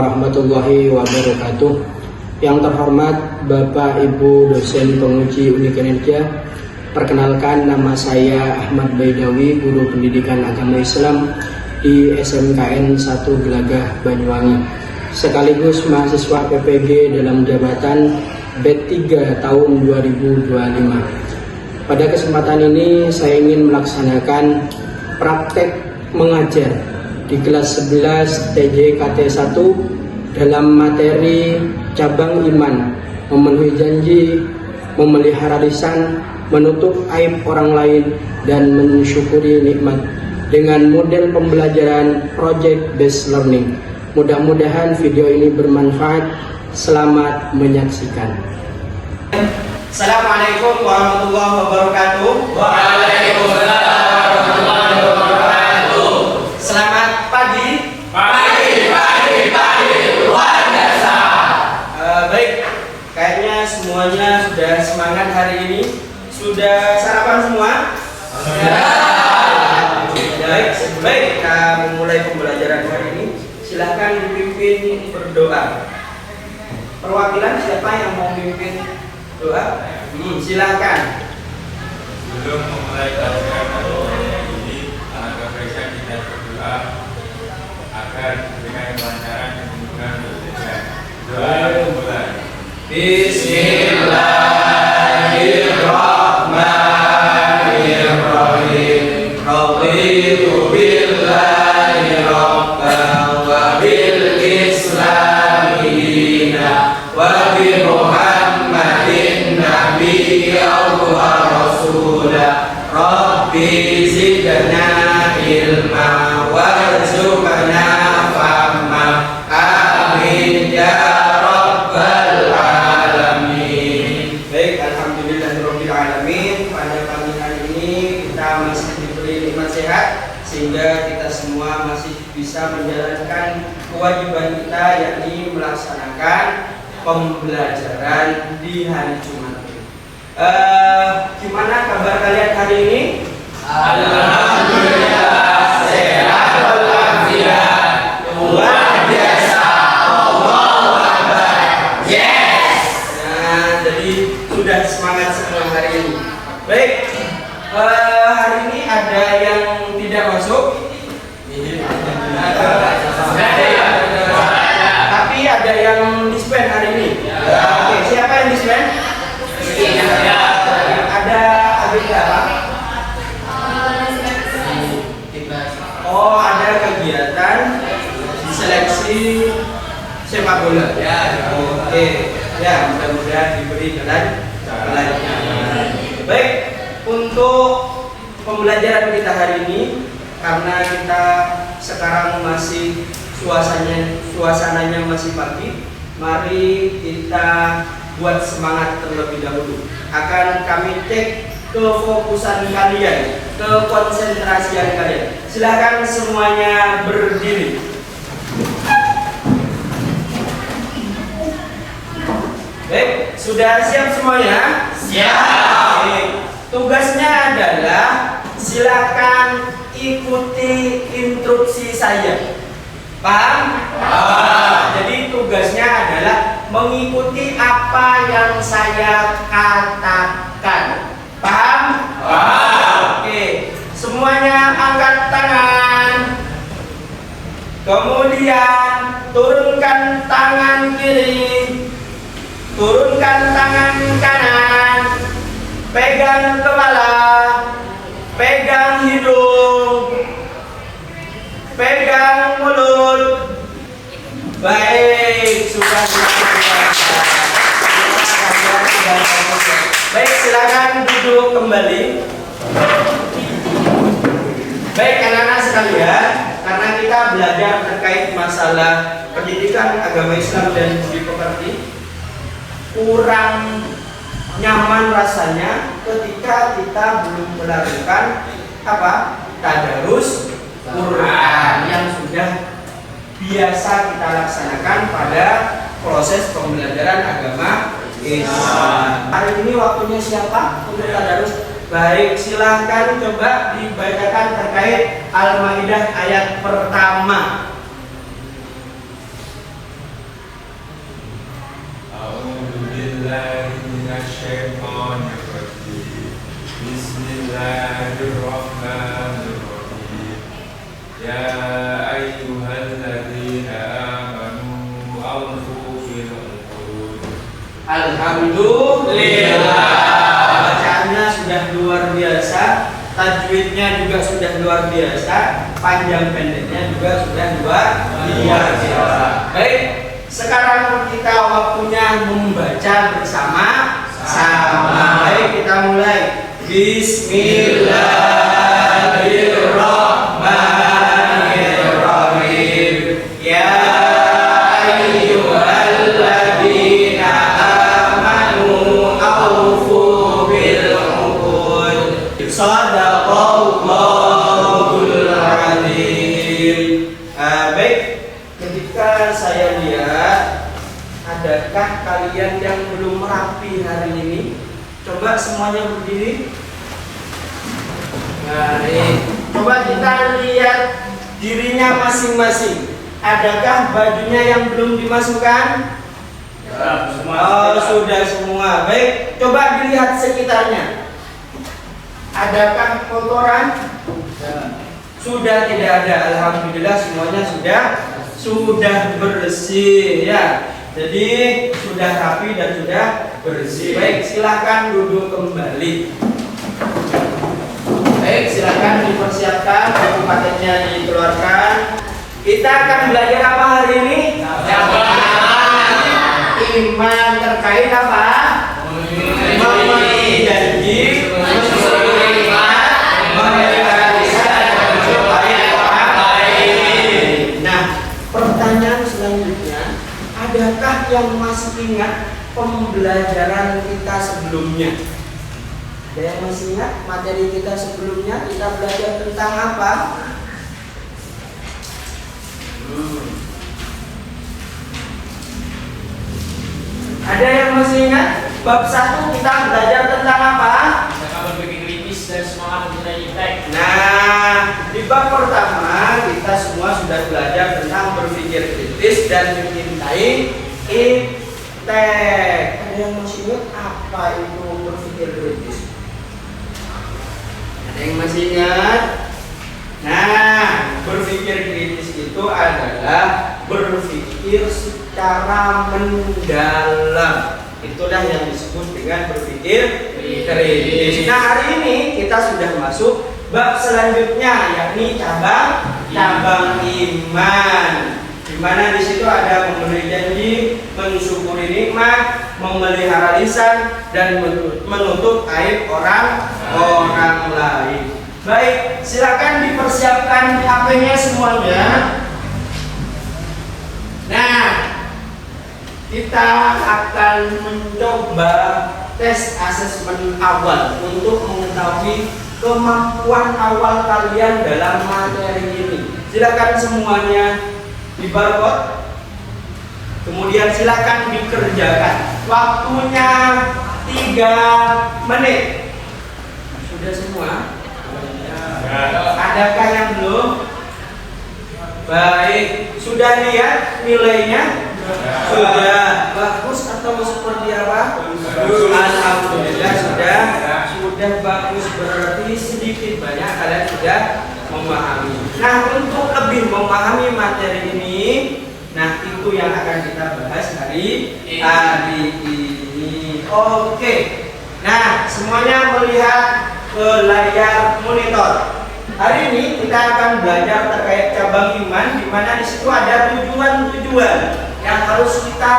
warahmatullahi wabarakatuh. Yang terhormat Bapak Ibu dosen penguji Unikinerja, perkenalkan nama saya Ahmad Baidawi, guru pendidikan agama Islam di SMKN 1 Gelagah Banyuwangi, sekaligus mahasiswa PPG dalam jabatan B3 tahun 2025. Pada kesempatan ini saya ingin melaksanakan praktek mengajar di kelas 11 TJKT 1 dalam materi cabang iman, memenuhi janji, memelihara lisan, menutup aib orang lain, dan mensyukuri nikmat dengan model pembelajaran project based learning. Mudah-mudahan video ini bermanfaat. Selamat menyaksikan. Assalamualaikum warahmatullahi wabarakatuh. Waalaikumsalam warahmatullahi wabarakatuh. Selamat pagi. Pagi, luar biasa. Baik, kayaknya semuanya sudah semangat hari ini. Sudah sarapan semua? Baik, kita memulai pembelajaran hari ini. Silahkan dipimpin berdoa. Perwakilan siapa yang mau memimpin doa? Silakan. Sebelum memulai pelajaran hari ini, alangkah baiknya kita berdoa agar dengan kelancaran dan kemudahan belajar. Doa dimulai. Bismillahirrahmanirrahim. Raditu billahi rabban wa bil islami dina wa bi Muhammadin nabiyyan wa rasulah. Rabbi zidna ilma warzuqna fahma. Amin ya rabbal alamin. Baik, alhamdulillahirabbil alamin. Pada pagi hari ini kita masih diberi nikmat sehat sehingga kita semua masih bisa menjalankan kewajiban kita, yakni melaksanakan pembelajaran di hari Jumat. Gimana kabar kalian hari ini? Alhamdulillah sehat walafiat. Luar biasa. Allahu Akbar. Yes. Nah, jadi sudah semangat semua hari ini. Baik, hari ini ada yang tidak masuk. Tapi ada yang dispen hari ini. Oke, siapa yang dispen? Ada agenda apa? Oh, ada kegiatan seleksi sepak bola. Oke, ya mudah-mudahan diberi kelancaran. Baik, untuk pembelajaran kita hari ini, karena kita sekarang masih suasananya masih pagi, mari kita buat semangat terlebih dahulu. Akan kami cek kefokusan kalian, kekonsentrasian kalian. Silakan semuanya berdiri. Baik, sudah siap semuanya? Siap. Oke. Tugasnya adalah silakan ikuti instruksi saya. Paham? Jadi tugasnya adalah mengikuti apa yang saya katakan. Paham? Oke. Semuanya angkat tangan. Kemudian turunkan tangan kiri. Turunkan tangan kanan. Pegang kepala. Pegang hidung. Pegang mulut. Baik, sudah. Baik, silakan duduk kembali. Baik, anak-anak sekalian, karena kita belajar terkait masalah pendidikan agama Islam dan budi pekerti, kurang nyaman rasanya ketika kita belum melakukan tadarus Quran yang sudah biasa kita laksanakan pada proses pembelajaran agama Islam. Hari ini waktunya siapa untuk tadarus? Baik, silahkan coba dibacakan terkait Al-Maidah ayat pertama. minasyaitonirrajim. Bismillahirrahmanirrahim. Ya ayyuhalladzina amanu anfiqu fil uqud. Alhamdulillah. Bacaannya sudah luar biasa, tajwidnya juga sudah luar biasa, panjang pendeknya juga sudah luar biasa. Baik, sekarang kita waktunya membaca bersama-sama. Baik, kita mulai. Bismillahirrahmanirrahim. Ya ayyuhalladzina amanu awfu bil uqud. Shadaqallahul azim. Baik, ketika saya lihat, adakah kalian yang belum merapi hari ini? Coba semuanya berdiri. Baik, coba kita lihat dirinya masing-masing. Adakah bajunya yang belum dimasukkan? Ya, semua. Oh, sudah semua. Baik, coba dilihat sekitarnya. Adakah kotoran? Sudah tidak ada. Alhamdulillah semuanya sudah bersih ya. Jadi sudah rapi dan sudah bersih. Baik, silakan duduk kembali. Baik, silakan dipersiapkan, dokumennya dikeluarkan. Kita akan belajar apa hari ini? Iman terkait apa? Memenuhi janji, memenuhi iman, memelihara lisan, dan menyukai orang lain. Nah, pertanyaan selanjutnya, adakah yang masih ingat pembelajaran kita sebelumnya? Ada yang masih ingat materi kita sebelumnya? Kita belajar tentang apa? Ada yang masih ingat? Bab 1 kita belajar tentang apa? Cara berpikir kritis dan semangat mencintai iptek. Nah, di bab pertama kita semua sudah belajar tentang berpikir kritis dan mencintai iptek. Ada yang masih ingat apa itu berpikir kritis? Ada yang masih ingat? Nah, berpikir kritis itu adalah berpikir secara mendalam. Itulah yang disebut dengan berpikir kritis. Nah, hari ini kita sudah masuk bab selanjutnya, yakni cabang iman. Di mana di situ ada memenuhi janji, mensyukuri nikmat, memelihara lisan, dan menutup aib orang lain. Baik, silakan dipersiapkan HP-nya semuanya. Nah, kita akan mencoba tes asesmen awal untuk mengetahui kemampuan awal kalian dalam materi ini. Silakan semuanya di barcode. Kemudian silakan dikerjakan. Waktunya 3 menit. Sudah semua? Adakah yang belum? Baik, sudah lihat nilainya? Sudah bagus atau seperti apa? Alhamdulillah sudah bagus, berarti sedikit banyak kalian sudah memahami. Nah, untuk lebih memahami materi ini, nah itu yang akan kita bahas hari ini. Oke. Nah, semuanya melihat ke layar monitor. Hari ini kita akan belajar terkait cabang iman, di mana di situ ada tujuan-tujuan yang harus kita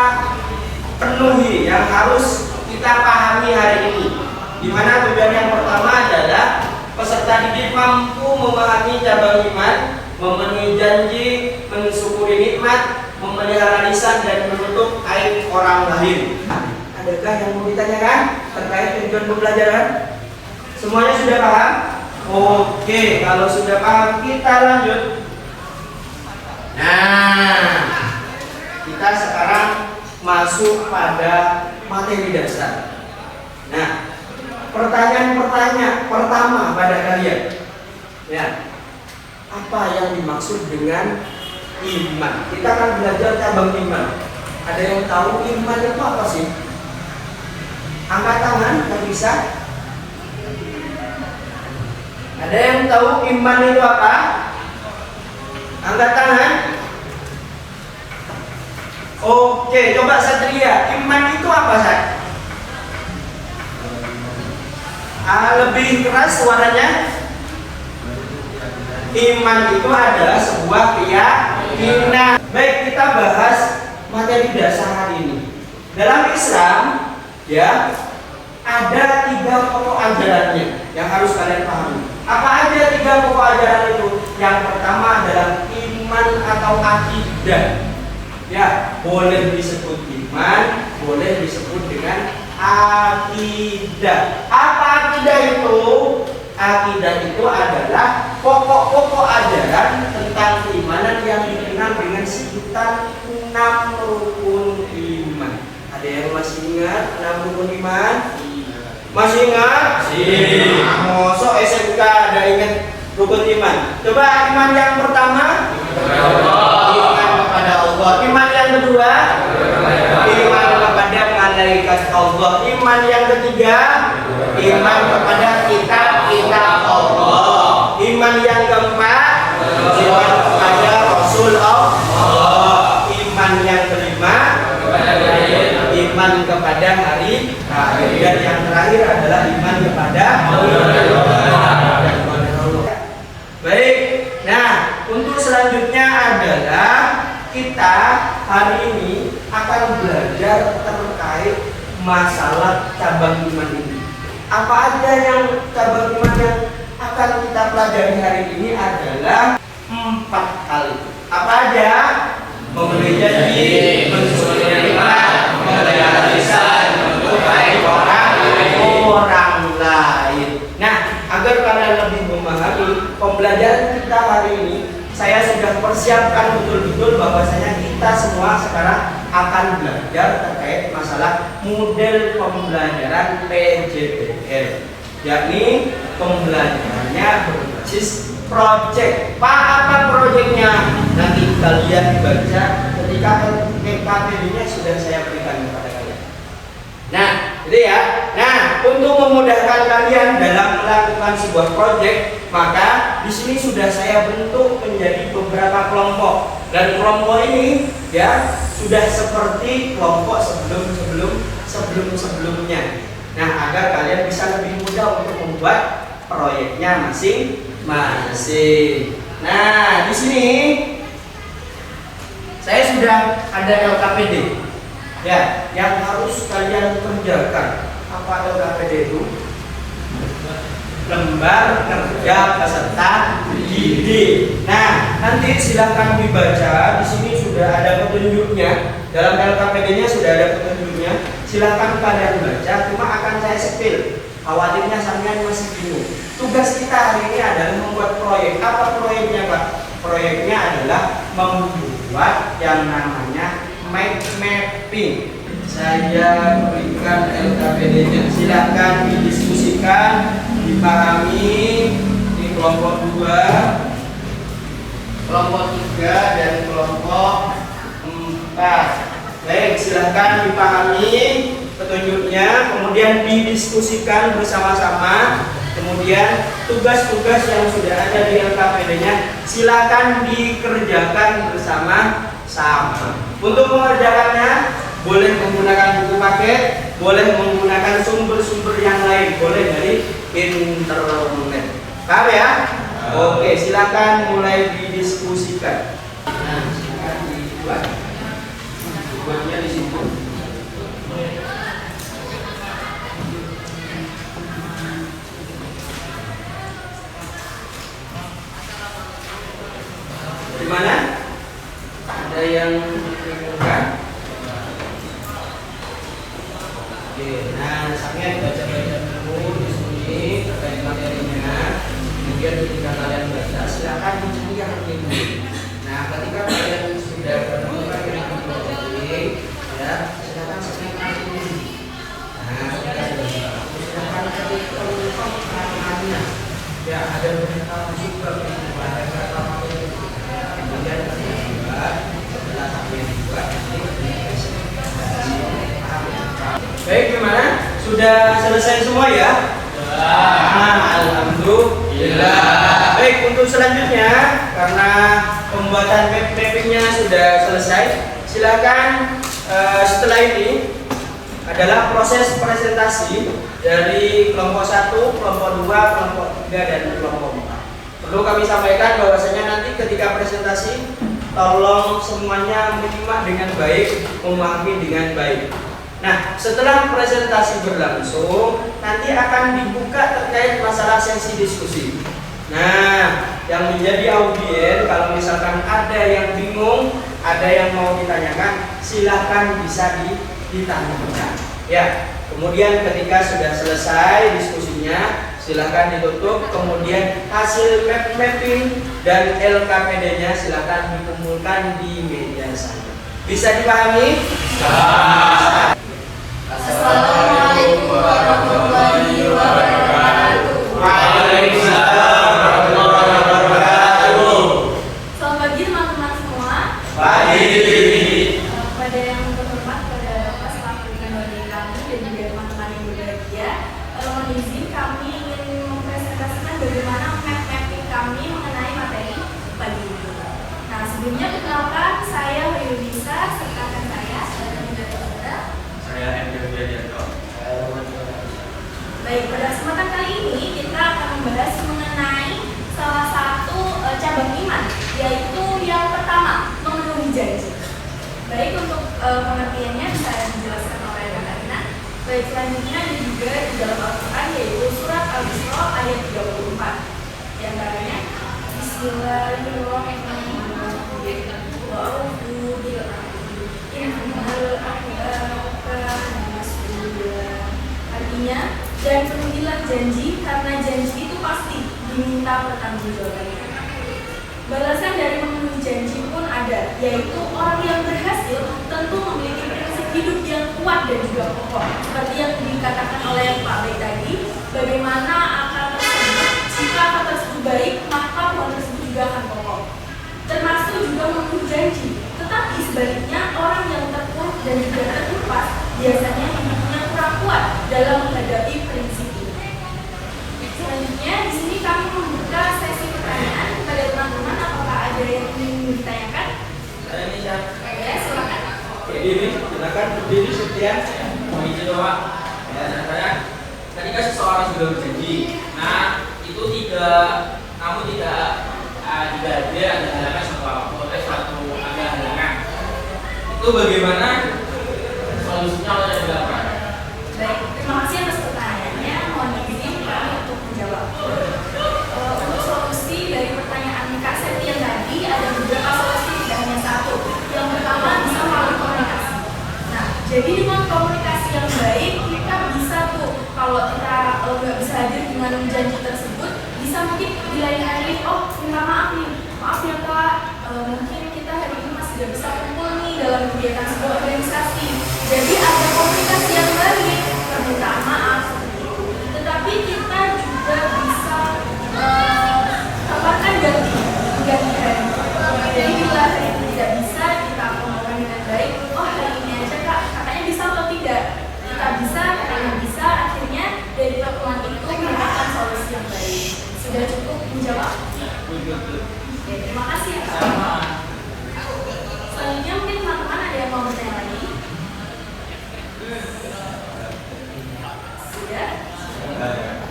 penuhi, yang harus kita pahami hari ini. Di mana tujuan yang pertama adalah peserta didik mampu memahami cabang iman, memenuhi janji, mensyukuri nikmat, memelihara lisan, dan menutup aib orang lain. Adakah yang mau ditanyakan terkait tujuan pembelajaran? Semuanya sudah paham? Oke, kalau sudah paham kita lanjut. Nah, kita sekarang masuk pada materi dasar. Nah, pertanyaan pertama pada kalian, ya, apa yang dimaksud dengan iman? Kita akan belajar cabang iman. Ada yang tahu iman itu apa sih? Angkat tangan yang bisa. Ada yang tahu iman itu apa? Angkat tangan. Oke, coba Satria. Iman itu apa, Sat? Lebih keras suaranya. Iman itu adalah sebuah keyakinan. Baik, kita bahas materi dasar hari ini. Dalam Islam, ya, ada 3 pokok ajarannya yang harus kalian pahami. Apa aja 3 pokok ajaran itu? Yang pertama adalah iman atau akidah. Ya, boleh disebut iman, boleh disebut dengan akidah. Apa akidah itu? Akidah itu adalah pokok-pokok ajaran tentang keimanan yang dikenal dengan sebutan 6 rukun iman. Ada yang masih ingat 6 rukun iman? Masih ingat? Mosok SMK ada ingat rukun iman? Coba iman yang pertama? Iman kepada Allah. Iman yang kedua? Iman kepada malaikat Allah. Iman yang ketiga? Iman kepada kitab-kitab Allah. Iman yang keempat? Iman kepada Rasul Allah. Iman yang kelima? Iman kepada hari akhir. Dan yang terakhir adalah iman kepada Allah. Baik, nah untuk selanjutnya adalah kita hari ini akan belajar terkait masalah cabang iman ini. Apa aja yang cabang iman yang akan kita pelajari hari ini adalah 4 kali. Apa aja? Memenuhi janji, mensucikan iman, memelihara lisan, menyukai orang lain. Nah, agar kalian lebih memahami pembelajaran kita hari ini, saya sudah persiapkan betul-betul bahwasanya kita semua sekarang akan belajar terkait masalah model pembelajaran PJBL, yakni pembelajarannya berbasis project. Apa projectnya? Nanti kalian baca ketika KPD-nya sudah saya berikan kepada kalian. Nah, itu ya. Nah, untuk memudahkan kalian dalam melakukan sebuah project, maka di sini sudah saya bentuk menjadi beberapa kelompok. Dan kelompok ini ya sudah seperti kelompok sebelumnya. Nah, agar kalian bisa lebih mudah untuk membuat proyeknya masing-masing. Nah, di sini saya sudah ada LKPD. Ya, yang harus kalian kerjakan. Apa LKPD itu? Lembar kerja peserta didik. Nah, nanti silahkan dibaca. Di sini sudah ada petunjuknya. Dalam LKPD-nya sudah ada petunjuknya. Silahkan kalian baca. Cuma akan saya sepil. Khawatirnya sampean masih bingung. Tugas kita hari ini adalah membuat proyek. Apa proyeknya, Pak? Proyeknya adalah membuat yang namanya mind mapping. Saya berikan LKPD-nya. Silakan didiskusikan, dipahami. Di kelompok 2, kelompok 3, dan kelompok 4. Baik, silakan dipahami petunjuknya, kemudian didiskusikan bersama-sama. Kemudian tugas-tugas yang sudah ada di LKPD-nya silakan dikerjakan bersama-sama. Untuk mengerjakannya boleh menggunakan buku paket, boleh menggunakan sumber-sumber yang lain, boleh dari internet. Paham ya? Oke, silakan mulai didiskusikan. Nah, silakan dibuat. Buatnya di situ. Gimana? Ada yang bingung? Oke, nah sampai baca-baca dulu di sini terkait materinya. Kemudian ketika kalian baca, silakan mencari yang lebih. Nah, ketika kalian sudah menemukan yang lebih, ya silakan sesuaikan ini. Nah, silakan cari pertanyaannya. Ya, ada beberapa juga ada kata kemudian juga setelah kalian buat nanti baik, gimana? Sudah selesai semua ya? Alhamdulillah. Baik, untuk selanjutnya karena pembuatan mappingnya sudah selesai, silakan setelah ini adalah proses presentasi dari kelompok 1, kelompok 2, kelompok 3 dan kelompok 4. Perlu kami sampaikan bahwasanya nanti ketika presentasi tolong semuanya menyimak dengan baik, memahami dengan baik. Nah, setelah presentasi berlangsung, nanti akan dibuka terkait masalah sesi diskusi. Nah, yang menjadi audien kalau misalkan ada yang bingung, ada yang mau ditanyakan, silahkan bisa ditanyakan. Ya, kemudian ketika sudah selesai diskusinya, silahkan ditutup. Kemudian hasil mapping dan LKPD-nya silahkan dikumpulkan di media saya. Bisa dipahami? Assalamualaikum warahmatullahi wabarakatuh. Waalaikumsalam warahmatullahi wabarakatuh. Selamat pagi teman-teman semua. Pagi. Pada yang terhormat, pada Bapak selaku dengan kami dan juga teman-teman yang berbahagia, mohon izin kami ingin mempresentasikan bagaimana mapping kami mengenai materi pagi ini. Nah, sebelumnya perkenalkan, saya Yunisa serta rekan saya saudara. Saya Hendro Widianto. Baik, pada kesempatan kali ini kita akan membahas mengenai salah satu cabang iman, yaitu yang pertama, memenuhi janji. Baik, untuk pengertiannya bisa dijelaskan oleh Karina. Baik, selanjutnya ada juga di dalam Al-Quran, yaitu surat Al-Isra ayat 34. Di antaranya, Bismillahirrahmanirrahim. Wa'udu bil'ahdi innal ahda kana mas'ula. Artinya, dan penuhilah janji karena janji itu pasti diminta pertanggungjawabannya. Balasan dari memenuhi janji pun ada, yaitu orang yang berhasil tentu memiliki prinsip hidup yang kuat dan juga kokoh. Seperti yang dikatakan oleh Pak Bey tadi, bagaimana akal tersebut, jika akal tersebut baik, maka pohon tersebut juga akan kokoh. Termasuk juga memenuhi janji. Tetapi sebaliknya, orang yang terpuruk dan juga terlupa biasanya hidupnya kurang kuat dalam menghadapi prinsip ini. Selanjutnya, di sini kami membuka sesi pertanyaan kepada teman-teman. Apakah ada yang ingin ditanyakan? Saya ini siapa? Ya, silakan. Berdiri, silakan berdiri Septian. Mohon izin Bapak. Ya, saya tadi kan seseorang sudah berjanji. Nah, itu namun tidak ada halangan oleh suatu ada halangan. Itu bagaimana solusinya oleh dilakukan? Baik, terima kasih atas pertanyaannya. Mohon izin kami untuk menjawab. Untuk solusi dari pertanyaan Kak Septian tadi, ada beberapa solusi, tidak hanya satu. Yang pertama bisa melalui komunikasi. Nah, jadi dengan komunikasi yang baik, kita bisa tuh, kalau kita nggak bisa hadir dengan janji tersebut, bisa mungkin di lain hari, oh minta maaf nih, maaf ya Kak, mungkin kita hari ini masih tidak bisa kumpul nih dalam kegiatan sebuah organisasi. Jadi ada komunikasi yang baik, permintaan maaf seperti itu. Tetapi kita juga bisa tawarkan ganti hari. Jadi bila hari ini tidak bisa, kita ngomongkan dengan baik. Oh hari ini aja Kak, katanya bisa atau tidak? Kita bisa, katanya bisa. Akhirnya dari pertemuan itu mendapatkan solusi yang baik. Sudah cukup menjawab? Oke, terima kasih ya Kak. Selanjutnya mungkin teman-teman ada yang mau bertanya lagi? Sudah?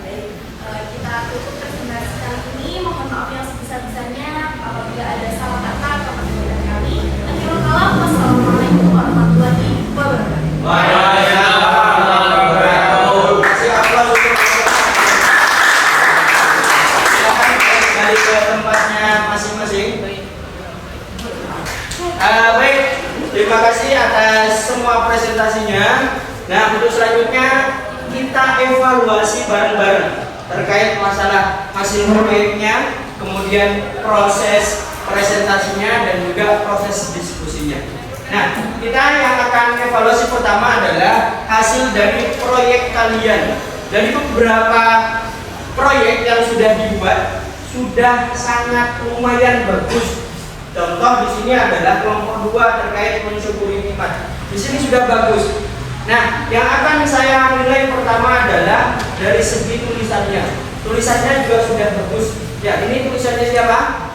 Baik, kita tutup presentasi kali ini. Mohon maaf yang sebesar-besarnya apabila ada salah kata atau perbedaan kami. Wassalamualaikum warahmatullahi wabarakatuh. Kasih aplaus untuk silakan kembali ke tempatnya masing-masing. Baik, terima kasih atas semua presentasinya. Nah, untuk selanjutnya kita evaluasi bareng-bareng terkait masalah hasil proyeknya, kemudian proses presentasinya dan juga proses diskusinya. Nah, kita yang akan evaluasi pertama adalah hasil dari proyek kalian. Dan itu beberapa proyek yang sudah dibuat sudah sangat lumayan bagus. Contoh di sini adalah kelompok 2 terkait mensyukuri nikmat. Di sini sudah bagus. Nah, yang akan saya nilai pertama adalah dari segi tulisannya. Tulisannya juga sudah bagus. Ya, ini tulisannya siapa?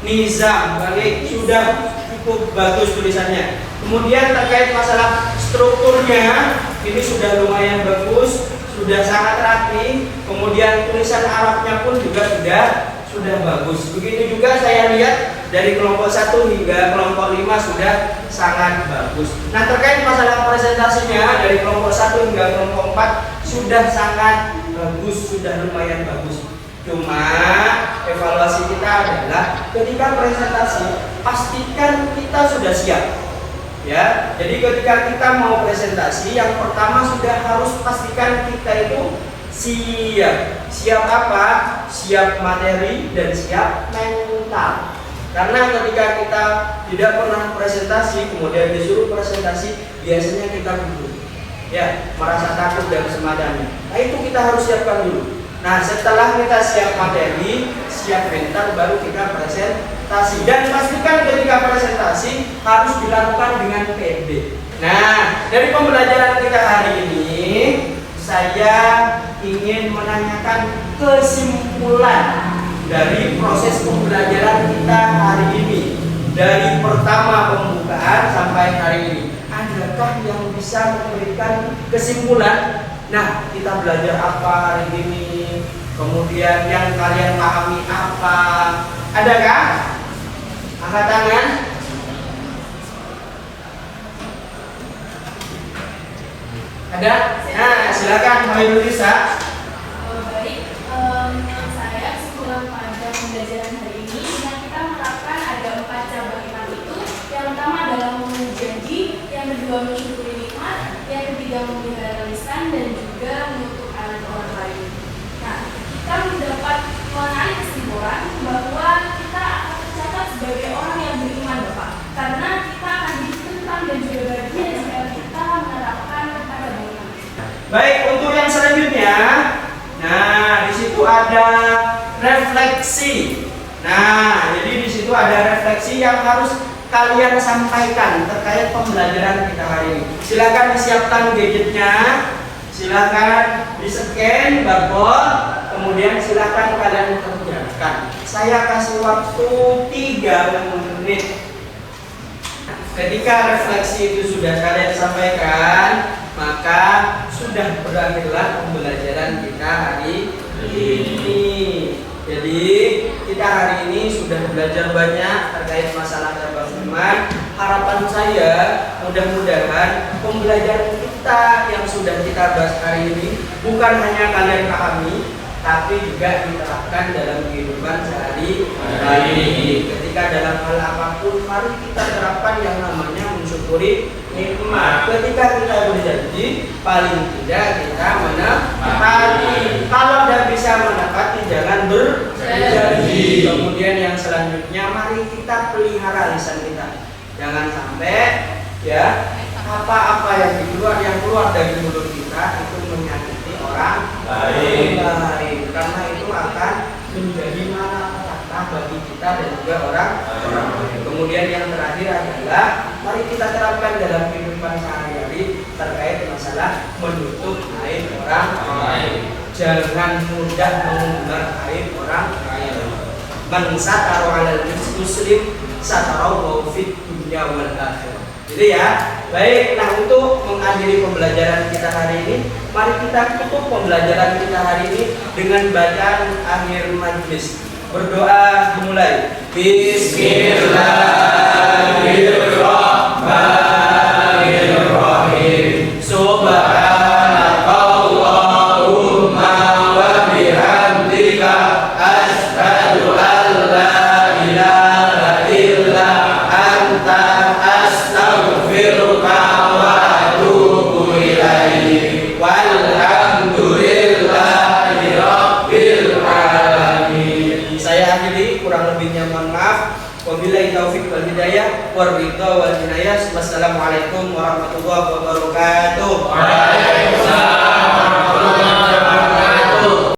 Nizam. Baik, sudah cukup bagus tulisannya. Kemudian terkait masalah strukturnya, ini sudah lumayan bagus, sudah sangat rapi. Kemudian tulisan Arabnya pun juga sudah bagus. Begitu juga saya lihat dari kelompok 1 hingga kelompok 5 sudah sangat bagus. Nah, terkait masalah presentasinya dari kelompok 1 hingga kelompok 4 sudah sangat bagus, sudah lumayan bagus. Cuma evaluasi kita adalah ketika presentasi pastikan kita sudah siap. Ya, jadi ketika kita mau presentasi, yang pertama sudah harus pastikan kita itu siap. Siap apa? Siap materi dan siap mental. Karena ketika kita tidak pernah presentasi, kemudian disuruh presentasi, biasanya kita gugup, ya, merasa takut dan semadamnya. Nah, itu kita harus siapkan dulu. Nah, setelah kita siap materi, siap mental, baru kita presentasi. Dan pastikan ketika presentasi harus dilakukan dengan pede. Nah, dari pembelajaran kita hari ini, saya ingin menanyakan kesimpulan dari proses pembelajaran kita hari ini. Dari pertama pembukaan sampai hari ini, adakah yang bisa memberikan kesimpulan? Nah, kita belajar apa hari ini? Kemudian yang kalian pahami apa? Adakah? Angkat tangan. Ada? Nah, silakan Mbak Lisa. Baik, menurut saya kesimpulan pada pembelajaran hari ini dengan kita menerapkan ada 4 cabang iman itu. Yang pertama adalah memenuhi janji, yang kedua mensyukuri nikmat, yang ketiga memelihara lisan, dan juga menutup aib orang lain. Nah, kita mendapat mengenai kesimpulan bahwa kita akan tercatat sebagai orang yang beriman, Bapak, karena kita akan ditentang dan juga bahagia jika kita menerapkan pada iman. Baik, untuk yang selanjutnya, nah di situ ada refleksi. Nah, jadi di situ ada refleksi yang harus kalian sampaikan terkait pembelajaran kita hari ini. Silakan disiapkan gadgetnya, silakan di-scan barcode, kemudian silakan kalian kerjakan. Saya kasih waktu 3 menit. Ketika refleksi itu sudah kalian sampaikan, maka sudah berakhirlah pembelajaran kita hari ini. Jadi kita hari ini sudah belajar banyak terkait masalah cabang iman. Harapan saya mudah-mudahan pembelajaran kita yang sudah kita bahas hari ini bukan hanya kalian pahami, tapi juga diterapkan dalam kehidupan sehari-hari. Ketika dalam hal apapun, mari kita terapkan yang namanya mensyukuri nikmat. Ketika kita berjanji, paling tidak kita menepati. Kalau tidak bisa menepati, jangan berjanji. Kemudian yang selanjutnya, mari kita pelihara lisan kita. Jangan sampai ya apa-apa yang keluar dari mulut kita itu menyakiti orang lain. Karena itu akan menjadi malapetaka bagi kita dan juga orang lain. Kemudian yang terakhir adalah mari kita terapkan dalam kehidupan sehari-hari terkait masalah menutup aib orang lain. Jangan mudah mengumbar aib orang lain. Man satara 'alal muslim satarahu fid dunya wal akhirah. Jadi ya, baik. Nah, untuk mengakhiri pembelajaran kita hari ini, mari kita tutup pembelajaran kita hari ini dengan bacaan akhir majelis. Berdoa dimulai. Bismillahirrahmanirrahim. Subhanakallahumma wa bihamdika asyhadu an la ilaha illa anta astaghfiruka wa atubu ilaik. Walhamdulillahi rabbil alamin. Saya akhiri, kurang lebihnya mohon maaf. Wabillahi taufik wal hidayah waridha wal inayah. Wassalamualaikum warahmatullahi wabarakatuh. Waalaikumsalam.